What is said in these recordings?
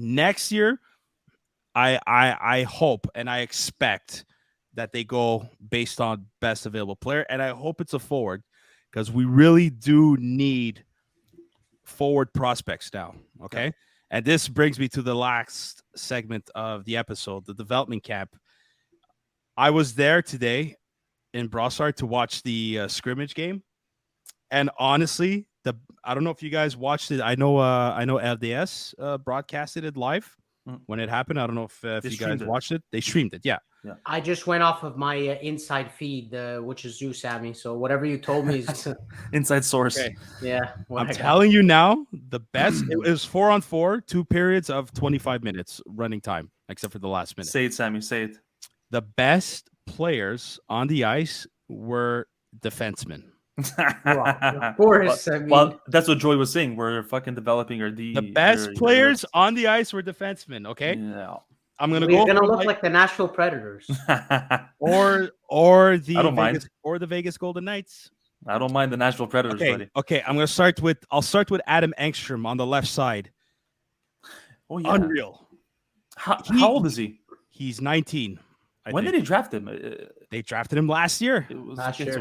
Next year, I hope and I expect that they go based on best available player, and I hope it's a forward because we really do need forward prospects now. Okay. Yeah. And this brings me to the last segment of the episode, the development camp. I was there today in Brossard to watch the scrimmage game. And honestly, I don't know if you guys watched it. I know LDS broadcasted it live when it happened. I don't know if you guys watched it. They streamed it. Yeah. I just went off of my inside feed, which is you, Sammy. So whatever you told me is inside source. Okay. Yeah. I'm telling you now, the best. It was 4-on-4, 2 periods of 25 minutes running time, except for the last minute. Say it, Sammy. Say it. The best players on the ice were defensemen. Of course. Well, that's what Joy was saying. We're fucking developing the best players on the ice were defensemen. Okay. Yeah. We're gonna look like the Nashville Predators, or the Vegas Golden Knights. I don't mind the Nashville Predators, buddy. Okay, I'll start with Adam Engstrom on the left side. Oh yeah, unreal. How old is he? He's 19. When did they draft him? They drafted him last year. It was last year.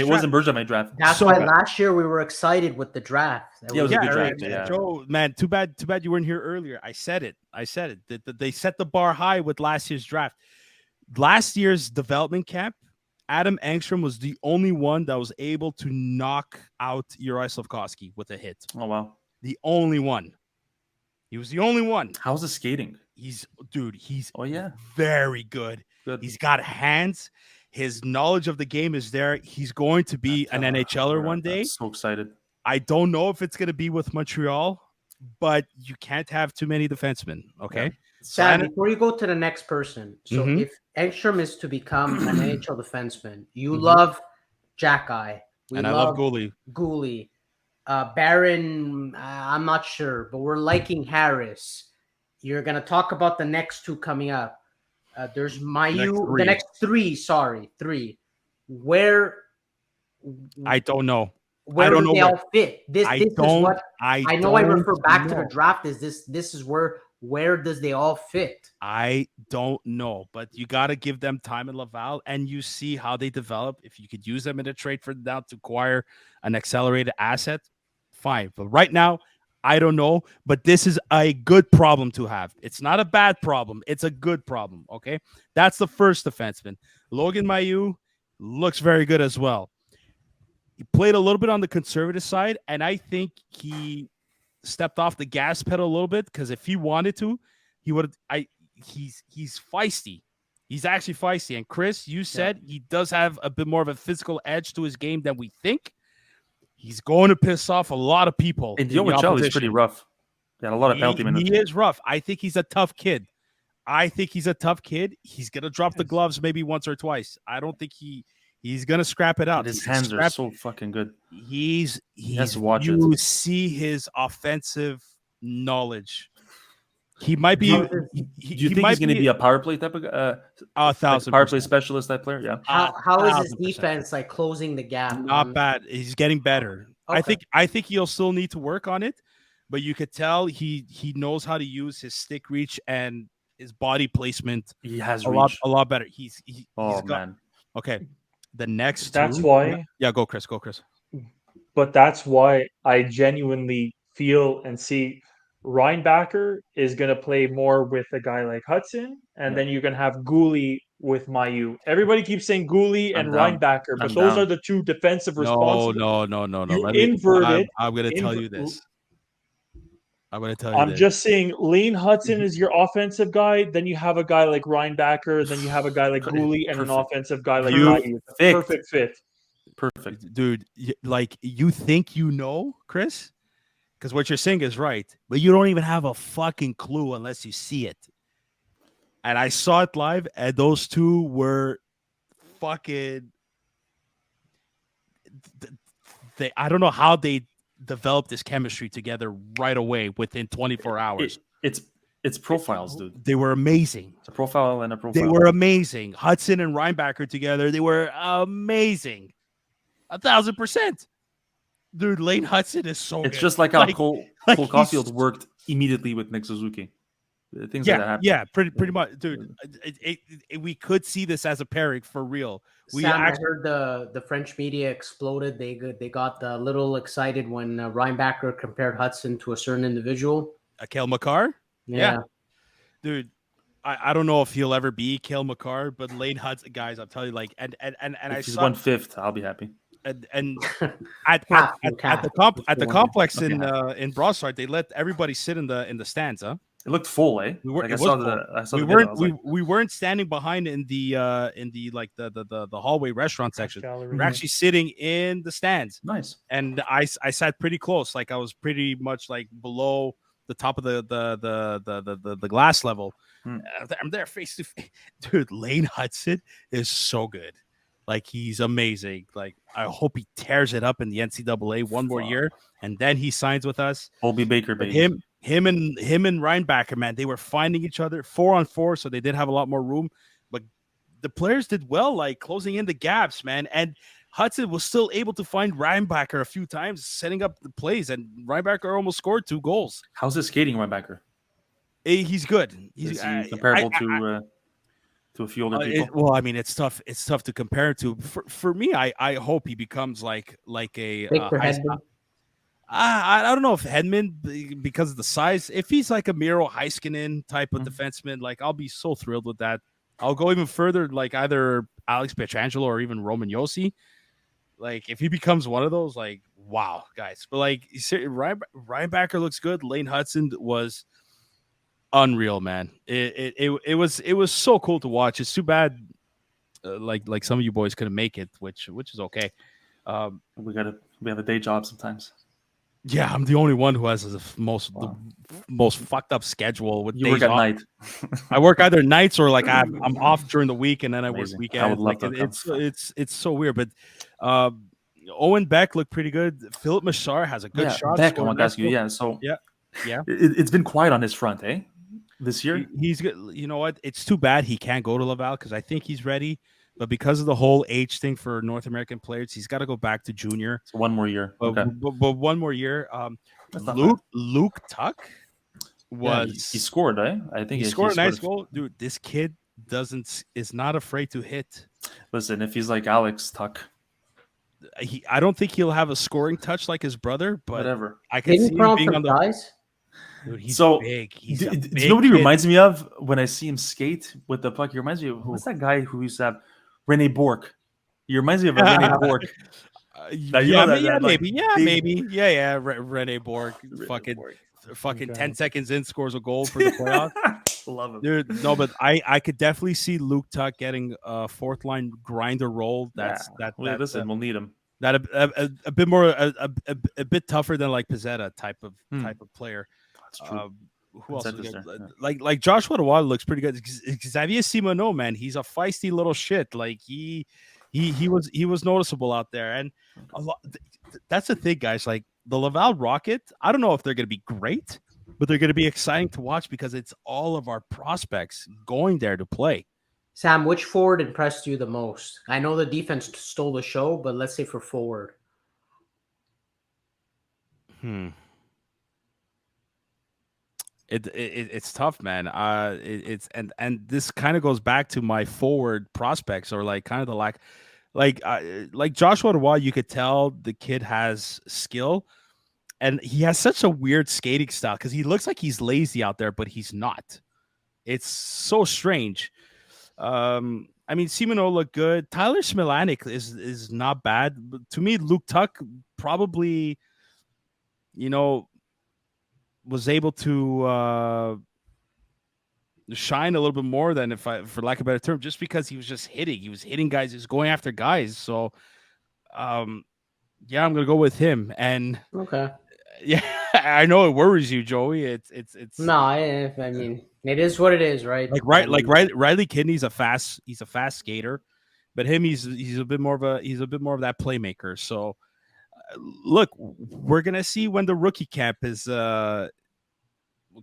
It wasn't Bergevin draft. That's why last year we were excited with the draft. It was a good draft. Yeah. Joe, man, too bad you weren't here earlier. I said it. They set the bar high with last year's draft. Last year's development camp, Adam Engstrom was the only one that was able to knock out Uri Slafkovsky with a hit. Oh wow, the only one. He was the only one. How's his skating? He's very good. He's got hands. His knowledge of the game is there. He's going to be an NHLer one day. I'm so excited. I don't know if it's going to be with Montreal, but you can't have too many defensemen. Okay. Yeah. Sam, before you go to the next person, so if Engstrom is to become an NHL defenseman, you love Jack Eye. I love Gooley. Barron, I'm not sure, but we're liking Harris. You're going to talk about the next two coming up. There's Mayu. The next three. Where? I don't know. Where do they all fit? I refer back to the draft. This is where does they all fit? I don't know, but you got to give them time in Laval, and you see how they develop. If you could use them in a trade for them to acquire an accelerated asset, fine. But right now, I don't know, but this is a good problem to have. It's not a bad problem. It's a good problem, okay? That's the first defenseman. Logan Mailloux looks very good as well. He played a little bit on the conservative side, and I think he stepped off the gas pedal a little bit because if he wanted to, he would. He's feisty. He's actually feisty. And Chris, you said he does have a bit more of a physical edge to his game than we think. He's going to piss off a lot of people. And Dion is pretty rough. Yeah, a lot of penalty minutes. He is rough. I think he's a tough kid. He's going to drop the gloves maybe once or twice. I don't think he's going to scrap it up. His hands are so fucking good. He has to watch it. You see his offensive knowledge. He might be. Do you think he's going to be a power play type of 1,000% power play specialist type player? Yeah. How is his defense like closing the gap? Not bad. He's getting better. Okay. I think he'll still need to work on it, but you could tell he knows how to use his stick reach and his body placement. He has a lot better. He's man. Okay. The next. That's why. Yeah. Go Chris. But that's why I genuinely feel and see. Reinbacher is going to play more with a guy like Hutson, and then you're going to have Gooley with Mailloux. Everybody keeps saying Gooley and Reinbacher, but those are the two defensive responsibilities. No. You invert it. I'm going to tell you this. I'm just saying Lane Hutson is your offensive guy. Then you have a guy like Reinbacher. Then you have a guy like Gooley and an offensive guy like Mailloux. Perfect fit. Perfect. Dude, like you think you know, Chris? Because what you're saying is right, but you don't even have a fucking clue unless you see it. And I saw it live, and those two were fucking. I don't know how they developed this chemistry together right away within 24 hours. It's profiles, dude. They were amazing. It's a profile and a profile. They were amazing. Hutson and Reinbacher together, they were amazing. 1,000%. dude, Lane Hutson is so It's good. just like how Cole he's- Caulfield worked immediately with Nick Suzuki. Things like that happen. Yeah, pretty much, dude. We could see this as a pairing for real. Sam, I heard the French media exploded. They got a little excited when Reinbacher compared Hudson to a certain individual. Cale Makar? Yeah. Dude. I don't know if he'll ever be Cale Makar, but Lane Hutson, guys, I'm telling you, like, and If I he's saw 1/5, I'll be happy. and at the complex in Broadside, they let everybody sit in the stands, huh? It looked full, eh? We were, Like it I was saw full. the We video, I weren't was like, we weren't standing behind in the the hallway restaurant section. Gallery. We're actually sitting in the stands, nice. and I sat pretty close, like I was pretty much like below the top of the glass level. I'm there face to face. Dude, Lane Hutson is so good. Like, he's amazing. Like, I hope he tears it up in the NCAA one more year, and then he signs with us. Colby Baker, But baby. him and Reinbacher, man, they were finding each other 4-on-4, so they did have a lot more room. But the players did well, like closing in the gaps, man. And Hutson was still able to find Reinbacher a few times, setting up the plays, and Reinbacher almost scored 2 goals. How's his skating, Reinbacher? He's good. He's Is he comparable to a few older people? Well, I mean, it's tough. It's tough to compare to. For me, I hope he becomes like a. Victor Hedman. I don't know if Hedman, because of the size. If he's like a Miro Heiskanen type of defenseman, like, I'll be so thrilled with that. I'll go even further, like either Alex Pietrangelo or even Roman Josi. Like, if he becomes one of those, like, wow, guys. But like, Reinbacher looks good. Lane Hutson was unreal, man. It was so cool to watch. It's too bad, like some of you boys couldn't make it, which is okay. We have a day job sometimes. Yeah, I'm the only one who has the most fucked up schedule with You days work at off. night. I work either nights or like I'm off during the week, and then I work Amazing. weekends. I would love Like, that. it's so weird. But Owen Beck looked pretty good. Philip Machar has a good shot. Beck, I want to ask you. Yeah, so yeah. It's been quiet on his front, eh? This year, He's good. You know what? It's too bad he can't go to Laval, because I think he's ready. But because of the whole age thing for North American players, he's got to go back to junior. So one more year. Okay. But one more year. Luke Tuck was he scored, eh? I think he scored a nice goal. Dude, this kid is not afraid to hit. Listen, if he's like Alex Tuck, I don't think he'll have a scoring touch like his brother, but whatever. I can see him being on the guys. Dude, he's so big. Do you know what he reminds me of when I see him skate with the puck? He reminds me of what's that guy who used to have Rene Bourque? He reminds me of Rene Bourque. Maybe. Yeah. Rene Bourque, fucking 10 seconds in, scores a goal for the playoffs. Love him, dude. No, but I could definitely see Luke Tuck getting a 4th line grinder role. Listen, we'll need him. That a bit more a bit tougher than like Pizzetta type of player. That's true. Who else? Like Joshua Dewar looks pretty good. Xavier Simoneau, man, he's a feisty little shit. Like he was noticeable out there, and that's the thing, guys. Like the Laval Rocket, I don't know if they're going to be great, but they're going to be exciting to watch because it's all of our prospects going there to play. Sam, which forward impressed you the most? I know the defense stole the show, but let's say for forward. It's tough, man. It's and this kind of goes back to my forward prospects, or like kind of the lack, like Joshua Roy. You could tell the kid has skill, and he has such a weird skating style because he looks like he's lazy out there, but he's not. It's so strange. I mean, Simoneau looked good. Tyler Smilanik is not bad. But to me, Luke Tuck probably, was able to shine a little bit more than, for lack of a better term, just because he was just hitting. He was hitting guys. He was going after guys. So, I'm gonna go with him. And okay, yeah, I know it worries you, Joey. It's no. I mean, it is what it is, right? Riley Kidney's a fast skater, but he's a bit more of that playmaker. So. Look, we're gonna see when the rookie camp is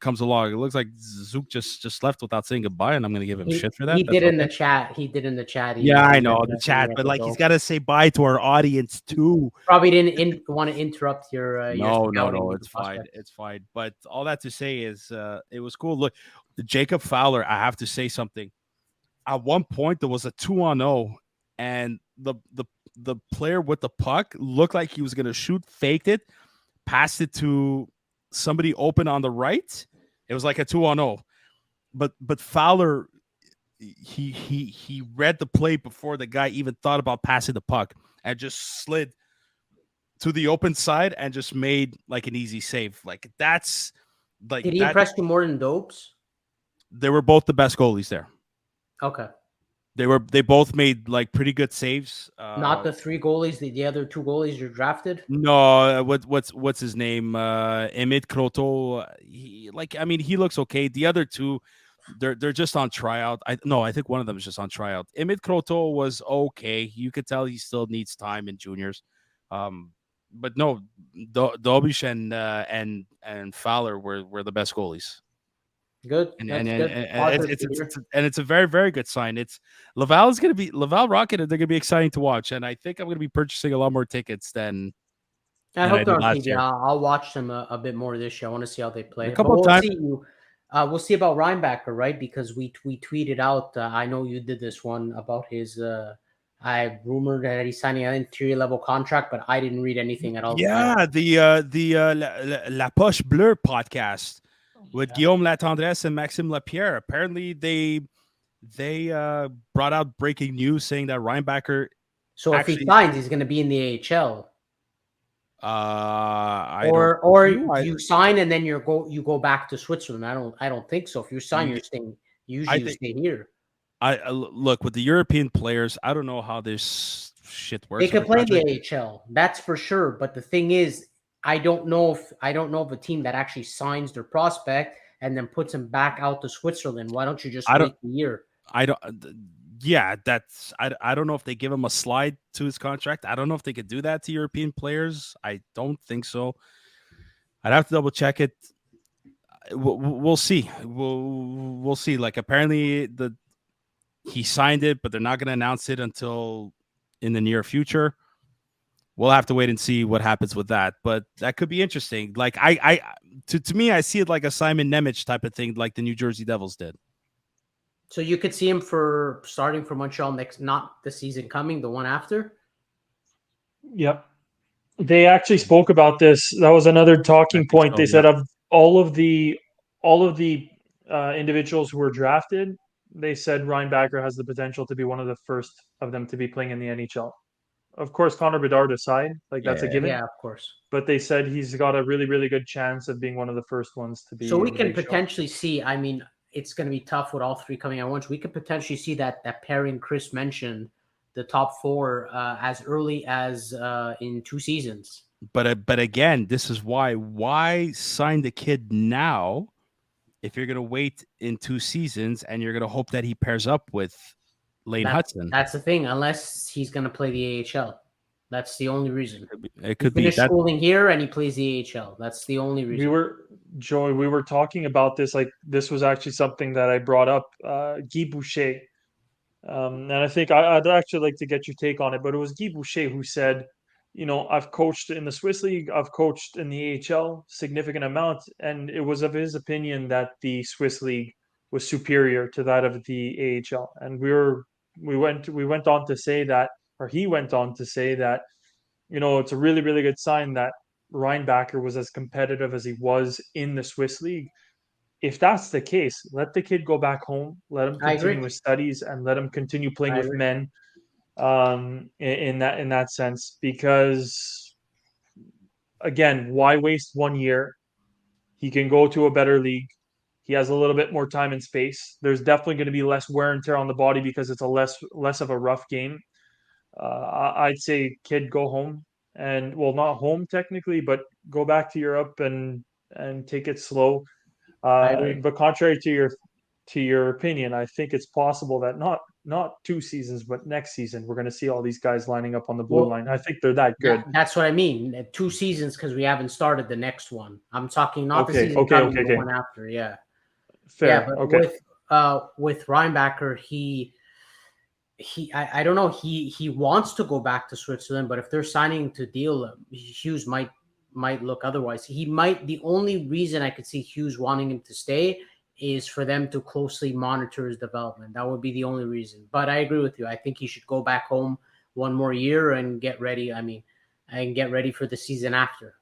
comes along. It looks like Zook just left without saying goodbye, and I'm going to give him shit for that. He That's did in okay. the chat. He did in the chat. Yeah, I know he the had chat, but to like go. he's got to say bye to our audience too. Probably didn't want to interrupt your No, scouting it's fine, prospect. it's fine. But all that to say is, it was cool. Look, Jacob Fowler. I have to say something. At one point, there was a 2-on-0, and the player with the puck looked like he was going to shoot, faked it, passed it to somebody open on the right. It was like a 2-on-0, but Fowler, he read the play before the guy even thought about passing the puck and just slid to the open side and just made like an easy save. Like that's like Did he that. impress you more than Dopes? They were both the best goalies there. Okay. They both made like pretty good saves. Not the 3 goalies, the other 2 goalies you drafted. No, what's his name? Emit Kroto. He looks okay. The other 2, they're just on tryout. I think one of them is just on tryout. Emit Kroto was okay. You could tell he still needs time in juniors. But no, Dobish and Fowler were the best goalies. Good. And That's good. it's a very, very good sign. It's Laval Rocket. They're gonna be exciting to watch, and I think I'm gonna be purchasing a lot more tickets than I hope I they're did on last TV. year. I'll watch them a bit more this year. I want to see how they play. A couple But of we'll times. see. We'll see about Reinbacher, right? Because we tweeted out. I know you did this one about his. I rumored that he's signing an interior level contract, but I didn't read anything at all. Yeah, La Poche Bleue podcast with Guillaume Latendresse and Maxime Lapierre. Apparently, they brought out breaking news saying that Reinbacher. So if he signs, he's going to be in the AHL. Or you sign and then you go back to Switzerland. I don't think so. If you sign, you're staying. Usually, you stay here. I look with the European players. I don't know how this shit works. They could play the AHL, that's for sure. But the thing is, I don't know if a team that actually signs their prospect and then puts him back out to Switzerland. Why don't you just wait a year? I don't. Yeah, I don't know if they give him a slide to his contract. I don't know if they could do that to European players. I don't think so. I'd have to double check it. We'll see. We'll see. Like apparently he signed it, but they're not going to announce it until in the near future. We'll have to wait and see what happens with that. But that could be interesting. Like to me, I see it like a Simon Nemec type of thing, like the New Jersey Devils did. So you could see him for starting for Montreal next, not the season coming, the one after. Yep. They actually spoke about this. That was another talking point. They said of all of the individuals who were drafted, they said Reinbacher has the potential to be one of the first of them to be playing in the NHL. Of course, Connor Bedard aside, that's a given. Yeah, of course. But they said he's got a really, really good chance of being one of the first ones to be. So we can potentially see. I mean, it's going to be tough with all 3 coming at once. We could potentially see that pairing Chris mentioned, the top 4, as early as in 2 seasons. But again, this is why sign the kid now if you're going to wait in 2 seasons and you're going to hope that he pairs up with Lane Hutson. That's the thing. Unless he's going to play the AHL. That's the only reason. It could be that schooling here and he plays the AHL. That's the only reason. We were talking about this. Like this was actually something that I brought up. Guy Boucher, and I think I'd actually like to get your take on it. But it was Guy Boucher who said, I've coached in the Swiss League, I've coached in the AHL, significant amount, and it was of his opinion that the Swiss League was superior to that of the AHL. And we went on to say that, or he went on to say that, it's a really, really good sign that Reinbacher was as competitive as he was in the Swiss League. If that's the case, let the kid go back home, let him continue his studies, and let him continue playing with men. In that sense, because again, why waste 1 year? He can go to a better league. He has a little bit more time and space. There's definitely going to be less wear and tear on the body because it's a less of a rough game. I'd say, kid, go home, and well, not home technically, but go back to Europe and take it slow. But contrary to your opinion, I think it's possible that not not 2 seasons, but next season, we're going to see all these guys lining up on the blue line. I think they're that good. That's what I mean. 2 seasons because we haven't started the next one. I'm talking not the Okay, season okay, coming, okay, the okay. one after. Yeah. Fair. Yeah, but Okay. with Reinbacher, I don't know. He wants to go back to Switzerland, but if they're signing to deal, Hughes might look otherwise. He might. The only reason I could see Hughes wanting him to stay is for them to closely monitor his development. That would be the only reason. But I agree with you. I think he should go back home one more year and get ready. I mean, and get ready for the season after.